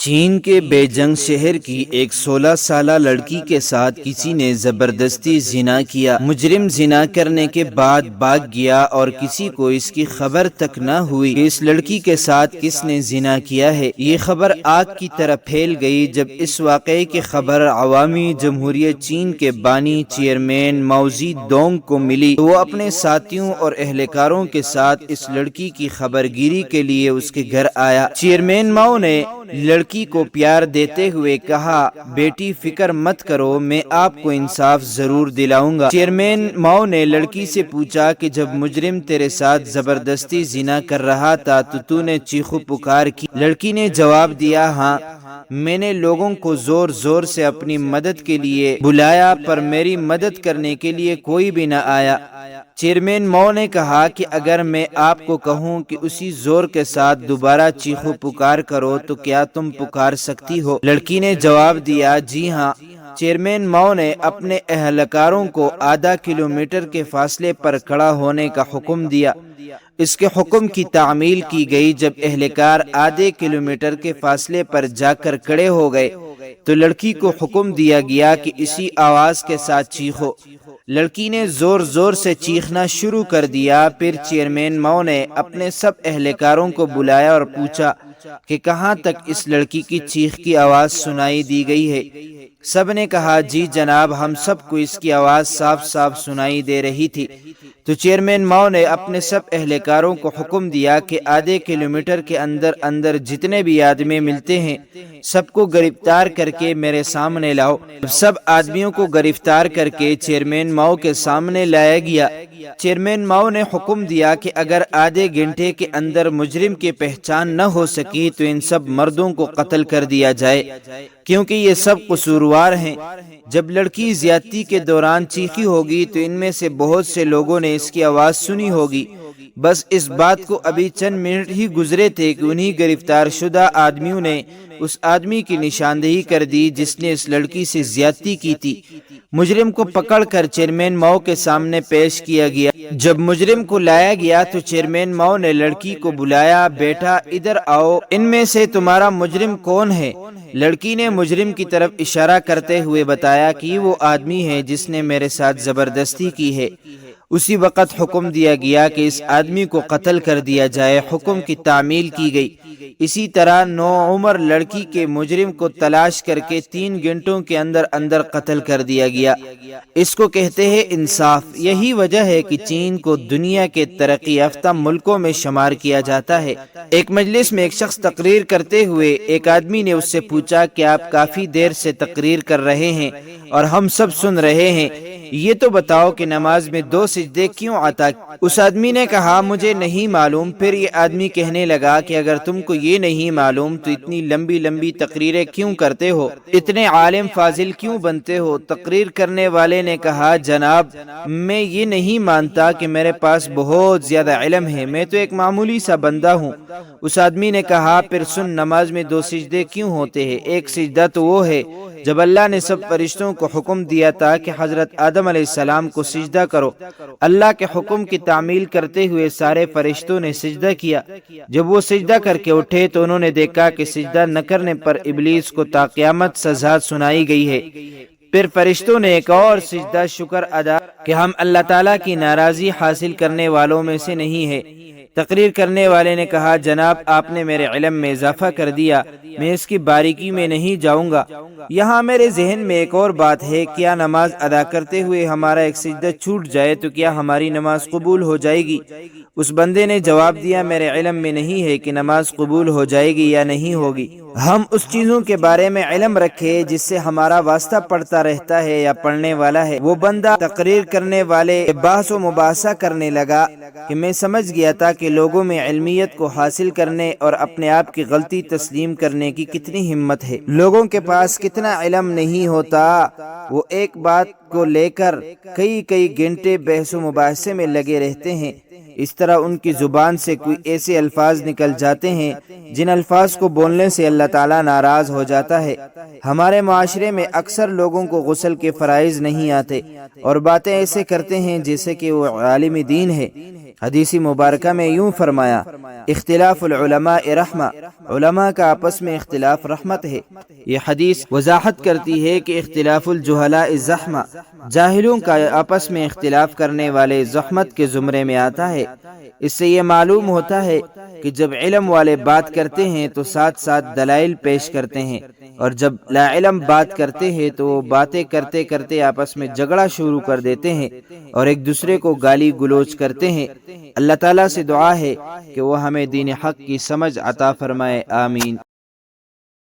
چین کے بیجنگ شہر کی ایک 16 سالہ لڑکی کے ساتھ کسی نے زبردستی زنا کیا۔ مجرم زنا کرنے کے بعد بھاگ گیا اور کسی کو اس کی خبر تک نہ ہوئی کہ اس لڑکی کے ساتھ کس نے زنا کیا ہے۔ یہ خبر آگ کی طرح پھیل گئی۔ جب اس واقعے کی خبر عوامی جمہوریہ چین کے بانی چیئرمین ماؤ زی دونگ کو ملی تو وہ اپنے ساتھیوں اور اہلکاروں کے ساتھ اس لڑکی کی خبر گیری کے لیے اس کے گھر آیا۔ چیئرمین ماؤ نے لڑکی کو پیار دیتے ہوئے کہا، بیٹی فکر مت کرو، میں آپ کو انصاف ضرور دلاؤں گا۔ چیئرمین ماؤ نے لڑکی سے پوچھا کہ جب مجرم تیرے ساتھ زبردستی زنا کر رہا تھا تو نے چیخو پکار کی؟ لڑکی نے جواب دیا، ہاں، میں نے لوگوں کو زور زور سے اپنی مدد کے لیے بلایا پر میری مدد کرنے کے لیے کوئی بھی نہ آیا۔ چیئرمین ماؤ نے کہا کہ اگر میں آپ کو کہوں کہ اسی زور کے ساتھ دوبارہ چیخو پکار کرو تو کیا تم پکار سکتی ہو؟ لڑکی نے جواب دیا، جی ہاں۔ چیئرمین ماؤ نے اپنے اہلکاروں کو آدھا کلومیٹر کے فاصلے پر کھڑا ہونے کا حکم دیا۔ اس کے حکم کی تعمیل کی گئی۔ جب اہلکار آدھے کلومیٹر کے فاصلے پر جا کر کھڑے ہو گئے تو لڑکی کو حکم دیا گیا کہ اسی آواز کے ساتھ چیخو۔ لڑکی نے زور زور سے چیخنا شروع کر دیا۔ پھر چیئرمین ماؤ نے اپنے سب اہلکاروں کو بلایا اور پوچھا کہ کہاں تک اس لڑکی کی چیخ کی آواز سنائی دی گئی ہے؟ سب نے کہا، جی جناب، ہم سب کو اس کی آواز صاف صاف سنائی دے رہی تھی۔ تو چیئرمین ماؤ نے اپنے سب اہلکاروں کو حکم دیا کہ آدھے کلومیٹر کے اندر اندر جتنے بھی آدمی ملتے ہیں سب کو گرفتار کر کے میرے سامنے لاؤ۔ سب آدمیوں کو گرفتار کر کے چیئرمین ماؤ کے سامنے لایا گیا۔ چیئرمین ماؤ نے حکم دیا کہ اگر آدھے گھنٹے کے اندر مجرم کی پہچان نہ ہو سکی تو ان سب مردوں کو قتل کر دیا جائے، کیونکہ یہ سب قصوروار ہیں۔ جب لڑکی زیادتی کے دوران چیخی ہوگی تو ان میں سے بہت سے لوگوں نے اس کی آواز سنی ہوگی۔ بس اس بات کو ابھی چند منٹ ہی گزرے تھے کہ انہی گرفتار شدہ آدمیوں نے اس آدمی کی نشاندہی کر دی جس نے اس لڑکی سے زیادتی کی تھی۔ مجرم کو پکڑ کر چیئرمین ماؤ کے سامنے پیش کیا گیا۔ جب مجرم کو لایا گیا تو چیئرمین ماؤ نے لڑکی کو بلایا، بیٹا ادھر آؤ، ان میں سے تمہارا مجرم کون ہے؟ لڑکی نے مجرم کی طرف اشارہ کرتے ہوئے بتایا کہ وہ آدمی ہے جس نے میرے ساتھ زبردستی کی ہے۔ اسی وقت حکم دیا گیا کہ اس آدمی کو قتل کر دیا جائے۔ حکم کی تعمیل کی گئی۔ اسی طرح نوعمر لڑکی کے مجرم کو تلاش کر کے 3 گھنٹوں کے اندر اندر قتل کر دیا گیا۔ اس کو کہتے ہیں انصاف۔ یہی وجہ ہے کہ چین کو دنیا کے ترقی یافتہ ملکوں میں شمار کیا جاتا ہے۔ ایک مجلس میں ایک شخص تقریر کرتے ہوئے ایک آدمی نے اس سے پوچھا کہ آپ کافی دیر سے تقریر کر رہے ہیں اور ہم سب سن رہے ہیں، یہ تو بتاؤ کہ نماز میں 2 سجدے کیوں عطا؟ اس آدمی نے کہا، مجھے نہیں معلوم۔ پھر یہ آدمی کہنے لگا کہ اگر تم کو یہ نہیں معلوم تو اتنی لمبی لمبی تقریریں کیوں کرتے ہو؟ اتنے عالم فاضل کیوں بنتے ہو؟ تقریر کرنے والے نے کہا، جناب، میں یہ نہیں مانتا کہ میرے پاس بہت زیادہ علم ہے، میں تو ایک معمولی سا بندہ ہوں۔ اس آدمی نے کہا، پھر سن، نماز میں 2 سجدے کیوں ہوتے ہیں؟ ایک سجدہ تو وہ ہے جب اللہ نے سب فرشتوں کو حکم دیا تھا کہ حضرت آدم علیہ السلام کو سجدہ کرو۔ اللہ کے حکم کی تعمیل کرتے ہوئے سارے فرشتوں نے سجدہ کیا۔ جب وہ سجدہ کر کے اٹھے تو انہوں نے دیکھا کہ سجدہ نہ کرنے پر ابلیس کو تا قیامت سزا سنائی گئی ہے۔ پھر فرشتوں نے ایک اور سجدہ شکر ادا کہ ہم اللہ تعالیٰ کی ناراضی حاصل کرنے والوں میں سے نہیں ہے۔ تقریر کرنے والے نے کہا، جناب، آپ نے میرے علم میں اضافہ کر دیا، میں اس کی باریکی میں نہیں جاؤں گا۔ یہاں میرے ذہن میں ایک اور بات ہے، کیا نماز ادا کرتے ہوئے ہمارا ایک سجدہ چھوٹ جائے تو کیا ہماری نماز قبول ہو جائے گی؟ اس بندے نے جواب دیا، میرے علم میں نہیں ہے کہ نماز قبول ہو جائے گی یا نہیں ہوگی۔ ہم اس چیزوں کے بارے میں علم رکھے جس سے ہمارا واسطہ پڑتا رہتا ہے یا پڑھنے والا ہے۔ وہ بندہ تقریر کرنے والے بحث و مباحثہ کرنے لگا کہ میں سمجھ گیا تھا کہ لوگوں میں علمیت کو حاصل کرنے اور اپنے آپ کی غلطی تسلیم کرنے کی کتنی ہمت ہے۔ لوگوں کے پاس کتنا علم نہیں ہوتا، وہ ایک بات کو لے کر کئی گھنٹے بحث و مباحثے میں لگے رہتے ہیں۔ اس طرح ان کی زبان سے کوئی ایسے الفاظ نکل جاتے ہیں جن الفاظ کو بولنے سے اللہ تعالیٰ ناراض ہو جاتا ہے۔ ہمارے معاشرے میں اکثر لوگوں کو غسل کے فرائض نہیں آتے اور باتیں ایسے کرتے ہیں جیسے کہ وہ عالم دین ہے۔ حدیث مبارکہ میں یوں فرمایا، اختلاف العلماء رحمہ، علماء کا آپس میں اختلاف رحمت ہے۔ یہ حدیث وضاحت کرتی ہے کہ اختلاف الجہلاء زحمہ، جاہلوں کا آپس میں اختلاف کرنے والے زحمت کے زمرے میں آتا ہے۔ اس سے یہ معلوم ہوتا ہے کہ جب علم والے بات کرتے ہیں تو ساتھ ساتھ دلائل پیش کرتے ہیں، اور جب لا علم بات کرتے ہیں تو وہ باتیں کرتے کرتے آپس میں جھگڑا شروع کر دیتے ہیں اور ایک دوسرے کو گالی گلوچ کرتے ہیں۔ اللہ تعالیٰ سے دعا ہے کہ وہ ہمیں دین حق کی سمجھ عطا فرمائے، آمین۔